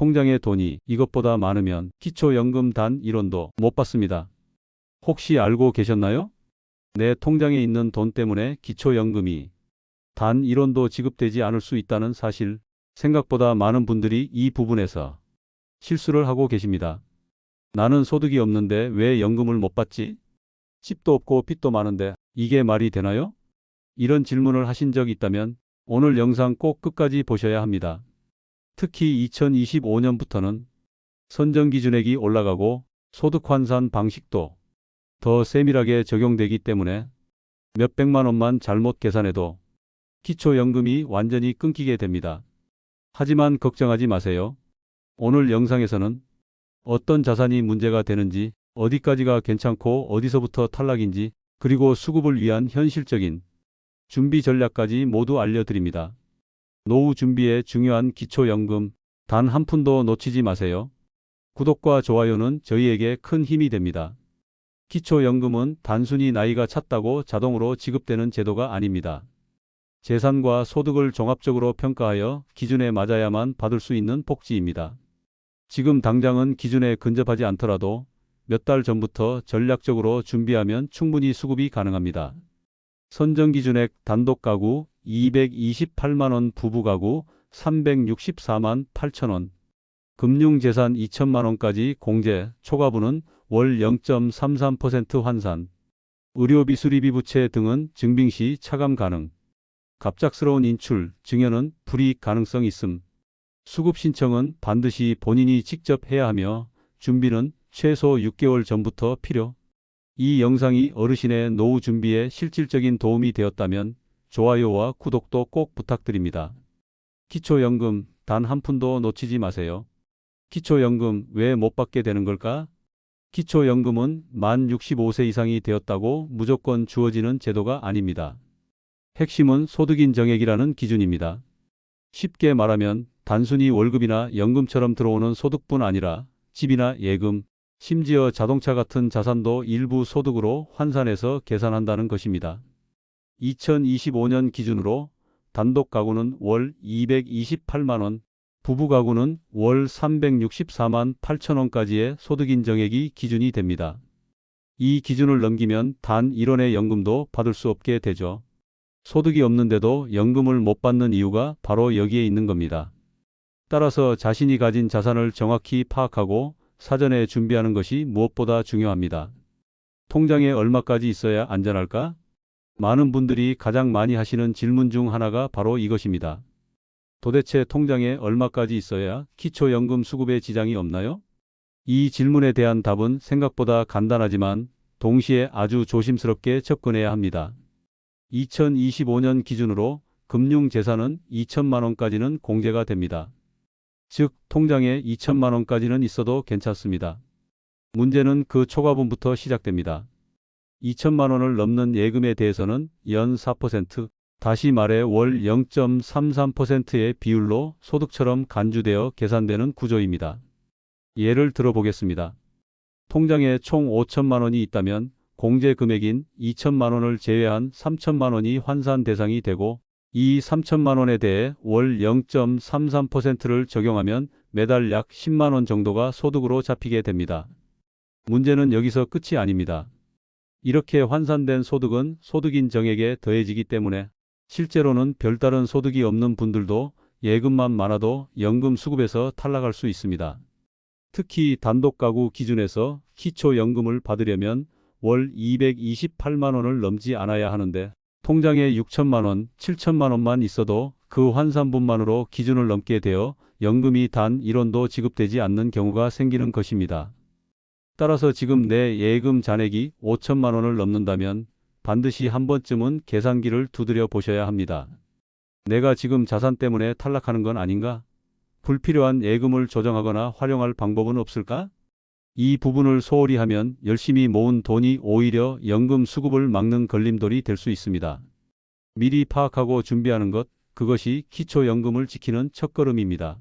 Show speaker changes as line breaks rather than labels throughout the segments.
통장에 돈이 이것보다 많으면 기초연금 단 1원도 못 받습니다. 혹시 알고 계셨나요? 내 통장에 있는 돈 때문에 기초연금이 단 1원도 지급되지 않을 수 있다는 사실, 생각보다 많은 분들이 이 부분에서 실수를 하고 계십니다. 나는 소득이 없는데 왜 연금을 못 받지? 집도 없고 빚도 많은데 이게 말이 되나요? 이런 질문을 하신 적 있다면 오늘 영상 꼭 끝까지 보셔야 합니다. 특히 2025년부터는 선정기준액이 올라가고 소득 환산 방식도 더 세밀하게 적용되기 때문에 몇백만 원만 잘못 계산해도 기초연금이 완전히 끊기게 됩니다. 하지만 걱정하지 마세요. 오늘 영상에서는 어떤 자산이 문제가 되는지, 어디까지가 괜찮고 어디서부터 탈락인지, 그리고 수급을 위한 현실적인 준비 전략까지 모두 알려드립니다. 노후 준비에 중요한 기초연금, 단 한 푼도 놓치지 마세요. 구독과 좋아요는 저희에게 큰 힘이 됩니다. 기초연금은 단순히 나이가 찼다고 자동으로 지급되는 제도가 아닙니다. 재산과 소득을 종합적으로 평가하여 기준에 맞아야만 받을 수 있는 복지입니다. 지금 당장은 기준에 근접하지 않더라도 몇 달 전부터 전략적으로 준비하면 충분히 수급이 가능합니다. 선정기준액 단독가구 228만원, 부부가구 364만 8천원, 금융재산 2천만원까지 공제, 초과분은 월 0.33% 환산, 의료비 수리비 부채 등은 증빙시 차감 가능, 갑작스러운 인출, 증여는 불이익 가능성 있음, 수급 신청은 반드시 본인이 직접 해야 하며 준비는 최소 6개월 전부터 필요. 이 영상이 어르신의 노후 준비에 실질적인 도움이 되었다면 좋아요와 구독도 꼭 부탁드립니다. 기초연금 단 한 푼도 놓치지 마세요. 기초연금 왜 못 받게 되는 걸까? 기초연금은 만 65세 이상이 되었다고 무조건 주어지는 제도가 아닙니다. 핵심은 소득인정액이라는 기준입니다. 쉽게 말하면 단순히 월급이나 연금처럼 들어오는 소득뿐 아니라 집이나 예금, 심지어 자동차 같은 자산도 일부 소득으로 환산해서 계산한다는 것입니다. 2025년 기준으로 단독 가구는 월 228만원, 부부 가구는 월 364만 8천원까지의 소득인정액이 기준이 됩니다. 이 기준을 넘기면 단 1원의 연금도 받을 수 없게 되죠. 소득이 없는데도 연금을 못 받는 이유가 바로 여기에 있는 겁니다. 따라서 자신이 가진 자산을 정확히 파악하고 사전에 준비하는 것이 무엇보다 중요합니다. 통장에 얼마까지 있어야 안전할까? 많은 분들이 가장 많이 하시는 질문 중 하나가 바로 이것입니다. 도대체 통장에 얼마까지 있어야 기초연금 수급에 지장이 없나요? 이 질문에 대한 답은 생각보다 간단하지만 동시에 아주 조심스럽게 접근해야 합니다. 2025년 기준으로 금융재산은 2천만 원까지는 공제가 됩니다. 즉, 통장에 2천만 원까지는 있어도 괜찮습니다. 문제는 그 초과분부터 시작됩니다. 2천만 원을 넘는 예금에 대해서는 연 4%, 다시 말해 월 0.33%의 비율로 소득처럼 간주되어 계산되는 구조입니다. 예를 들어보겠습니다. 통장에 총 5천만 원이 있다면 공제 금액인 2천만 원을 제외한 3천만 원이 환산 대상이 되고 이 3천만 원에 대해 월 0.33%를 적용하면 매달 약 10만 원 정도가 소득으로 잡히게 됩니다. 문제는 여기서 끝이 아닙니다. 이렇게 환산된 소득은 소득인 정액에 더해지기 때문에 실제로는 별다른 소득이 없는 분들도 예금만 많아도 연금 수급에서 탈락할 수 있습니다. 특히 단독가구 기준에서 기초연금을 받으려면 월 228만 원을 넘지 않아야 하는데 통장에 6천만 원, 7천만 원만 있어도 그 환산분만으로 기준을 넘게 되어 연금이 단 1원도 지급되지 않는 경우가 생기는 것입니다. 따라서 지금 내 예금 잔액이 5천만 원을 넘는다면 반드시 한 번쯤은 계산기를 두드려 보셔야 합니다. 내가 지금 자산 때문에 탈락하는 건 아닌가? 불필요한 예금을 조정하거나 활용할 방법은 없을까? 이 부분을 소홀히 하면 열심히 모은 돈이 오히려 연금 수급을 막는 걸림돌이 될 수 있습니다. 미리 파악하고 준비하는 것, 그것이 기초연금을 지키는 첫걸음입니다.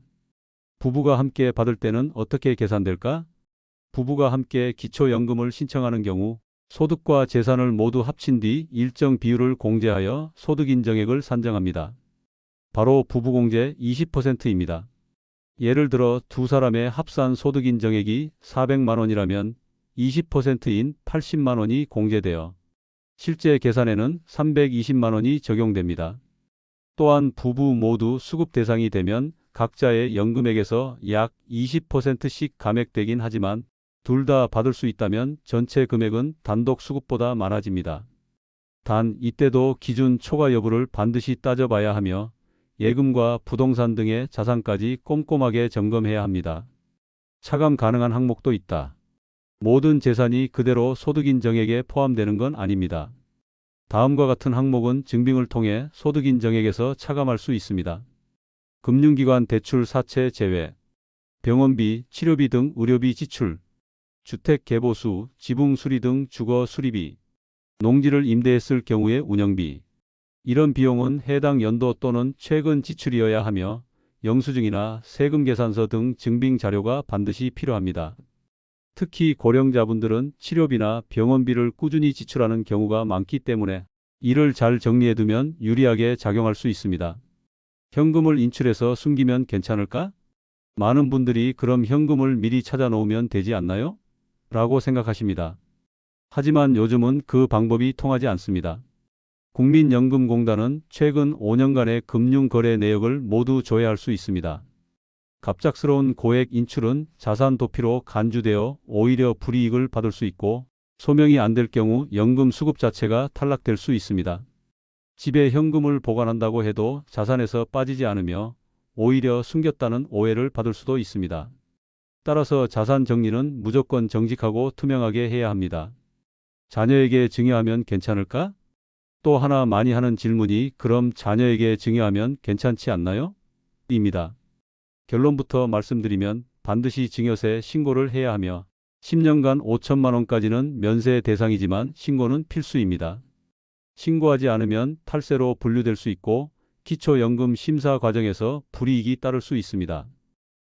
부부가 함께 받을 때는 어떻게 계산될까? 부부가 함께 기초연금을 신청하는 경우 소득과 재산을 모두 합친 뒤 일정 비율을 공제하여 소득인정액을 산정합니다. 바로 부부공제 20%입니다. 예를 들어 두 사람의 합산 소득 인정액이 400만 원이라면 20%인 80만 원이 공제되어 실제 계산에는 320만 원이 적용됩니다. 또한 부부 모두 수급 대상이 되면 각자의 연금액에서 약 20%씩 감액되긴 하지만 둘 다 받을 수 있다면 전체 금액은 단독 수급보다 많아집니다. 단 이때도 기준 초과 여부를 반드시 따져봐야 하며 예금과 부동산 등의 자산까지 꼼꼼하게 점검해야 합니다. 차감 가능한 항목도 있다. 모든 재산이 그대로 소득인정액에 포함되는 건 아닙니다. 다음과 같은 항목은 증빙을 통해 소득인정액에서 차감할 수 있습니다. 금융기관 대출 사채 제외, 병원비, 치료비 등 의료비 지출, 주택 개보수, 지붕 수리 등 주거 수리비, 농지를 임대했을 경우의 운영비. 이런 비용은 해당 연도 또는 최근 지출이어야 하며 영수증이나 세금 계산서 등 증빙 자료가 반드시 필요합니다. 특히 고령자분들은 치료비나 병원비를 꾸준히 지출하는 경우가 많기 때문에 이를 잘 정리해두면 유리하게 작용할 수 있습니다. 현금을 인출해서 숨기면 괜찮을까? 많은 분들이 그럼 현금을 미리 찾아 놓으면 되지 않나요? 라고 생각하십니다. 하지만 요즘은 그 방법이 통하지 않습니다. 국민연금공단은 최근 5년간의 금융거래 내역을 모두 조회할 수 있습니다. 갑작스러운 고액 인출은 자산 도피로 간주되어 오히려 불이익을 받을 수 있고 소명이 안 될 경우 연금 수급 자체가 탈락될 수 있습니다. 집에 현금을 보관한다고 해도 자산에서 빠지지 않으며 오히려 숨겼다는 오해를 받을 수도 있습니다. 따라서 자산 정리는 무조건 정직하고 투명하게 해야 합니다. 자녀에게 증여하면 괜찮을까? 또 하나 많이 하는 질문이 그럼 자녀에게 증여하면 괜찮지 않나요? 입니다. 결론부터 말씀드리면 반드시 증여세 신고를 해야 하며 10년간 5천만 원까지는 면세 대상이지만 신고는 필수입니다. 신고하지 않으면 탈세로 분류될 수 있고 기초연금 심사 과정에서 불이익이 따를 수 있습니다.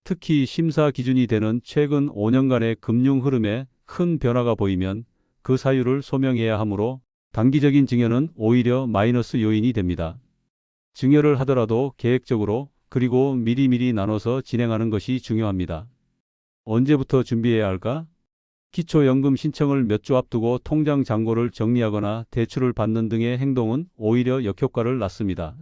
특히 심사 기준이 되는 최근 5년간의 금융 흐름에 큰 변화가 보이면 그 사유를 소명해야 하므로 단기적인 증여는 오히려 마이너스 요인이 됩니다. 증여를 하더라도 계획적으로 그리고 미리미리 나눠서 진행하는 것이 중요합니다. 언제부터 준비해야 할까? 기초연금 신청을 몇 주 앞두고 통장 잔고를 정리하거나 대출을 받는 등의 행동은 오히려 역효과를 낳습니다.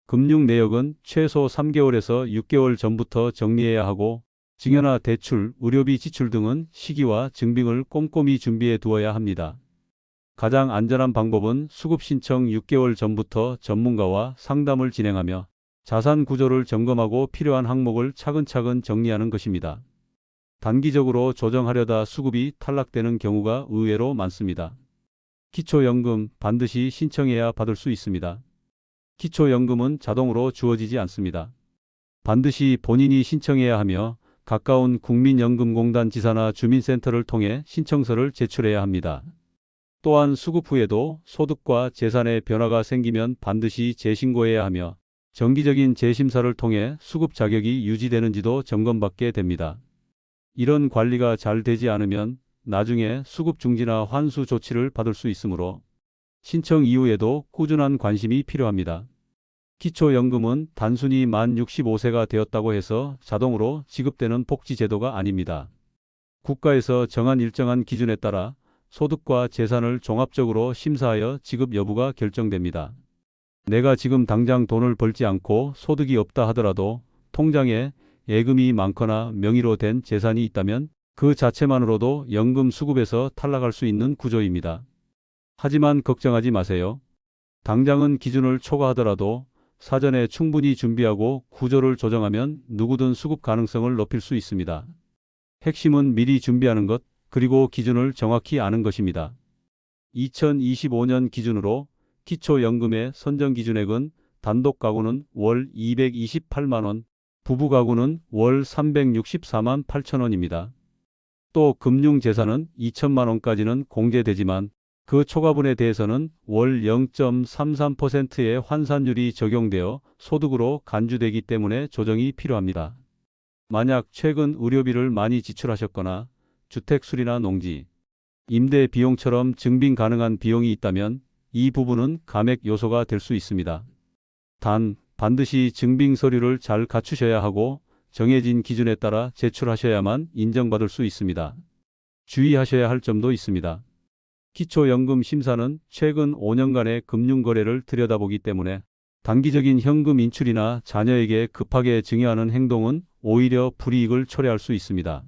금융 내역은 최소 3개월에서 6개월 전부터 정리해야 하고 증여나 대출, 의료비 지출 등은 시기와 증빙을 꼼꼼히 준비해 두어야 합니다. 가장 안전한 방법은 수급 신청 6개월 전부터 전문가와 상담을 진행하며 자산 구조를 점검하고 필요한 항목을 차근차근 정리하는 것입니다. 단기적으로 조정하려다 수급이 탈락되는 경우가 의외로 많습니다. 기초연금 반드시 신청해야 받을 수 있습니다. 기초연금은 자동으로 주어지지 않습니다. 반드시 본인이 신청해야 하며 가까운 국민연금공단 지사나 주민센터를 통해 신청서를 제출해야 합니다. 또한 수급 후에도 소득과 재산의 변화가 생기면 반드시 재신고해야 하며 정기적인 재심사를 통해 수급 자격이 유지되는지도 점검받게 됩니다. 이런 관리가 잘 되지 않으면 나중에 수급 중지나 환수 조치를 받을 수 있으므로 신청 이후에도 꾸준한 관심이 필요합니다. 기초연금은 단순히 만 65세가 되었다고 해서 자동으로 지급되는 복지제도가 아닙니다. 국가에서 정한 일정한 기준에 따라 소득과 재산을 종합적으로 심사하여 지급 여부가 결정됩니다. 내가 지금 당장 돈을 벌지 않고 소득이 없다 하더라도 통장에 예금이 많거나 명의로 된 재산이 있다면 그 자체만으로도 연금 수급에서 탈락할 수 있는 구조입니다. 하지만 걱정하지 마세요. 당장은 기준을 초과하더라도 사전에 충분히 준비하고 구조를 조정하면 누구든 수급 가능성을 높일 수 있습니다. 핵심은 미리 준비하는 것, 그리고 기준을 정확히 아는 것입니다. 2025년 기준으로 기초연금의 선정 기준액은 단독 가구는 월 228만 원, 부부 가구는 월 364만 8천 원입니다. 또 금융재산은 2천만 원까지는 공제되지만 그 초과분에 대해서는 월 0.33%의 환산율이 적용되어 소득으로 간주되기 때문에 조정이 필요합니다. 만약 최근 의료비를 많이 지출하셨거나 주택 수리나 농지, 임대 비용처럼 증빙 가능한 비용이 있다면 이 부분은 감액 요소가 될 수 있습니다. 단, 반드시 증빙 서류를 잘 갖추셔야 하고 정해진 기준에 따라 제출하셔야만 인정받을 수 있습니다. 주의하셔야 할 점도 있습니다. 기초연금 심사는 최근 5년간의 금융거래를 들여다보기 때문에 단기적인 현금 인출이나 자녀에게 급하게 증여하는 행동은 오히려 불이익을 초래할 수 있습니다.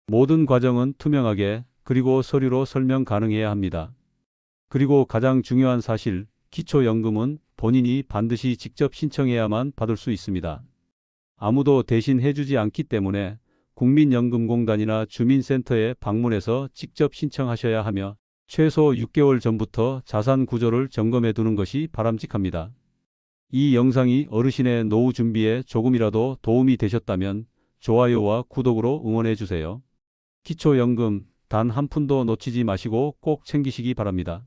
모든 과정은 투명하게 그리고 서류로 설명 가능해야 합니다. 그리고 가장 중요한 사실, 기초연금은 본인이 반드시 직접 신청해야만 받을 수 있습니다. 아무도 대신 해주지 않기 때문에 국민연금공단이나 주민센터에 방문해서 직접 신청하셔야 하며 최소 6개월 전부터 자산 구조를 점검해 두는 것이 바람직합니다. 이 영상이 어르신의 노후 준비에 조금이라도 도움이 되셨다면 좋아요와 구독으로 응원해 주세요. 기초연금 단 한 푼도 놓치지 마시고 꼭 챙기시기 바랍니다.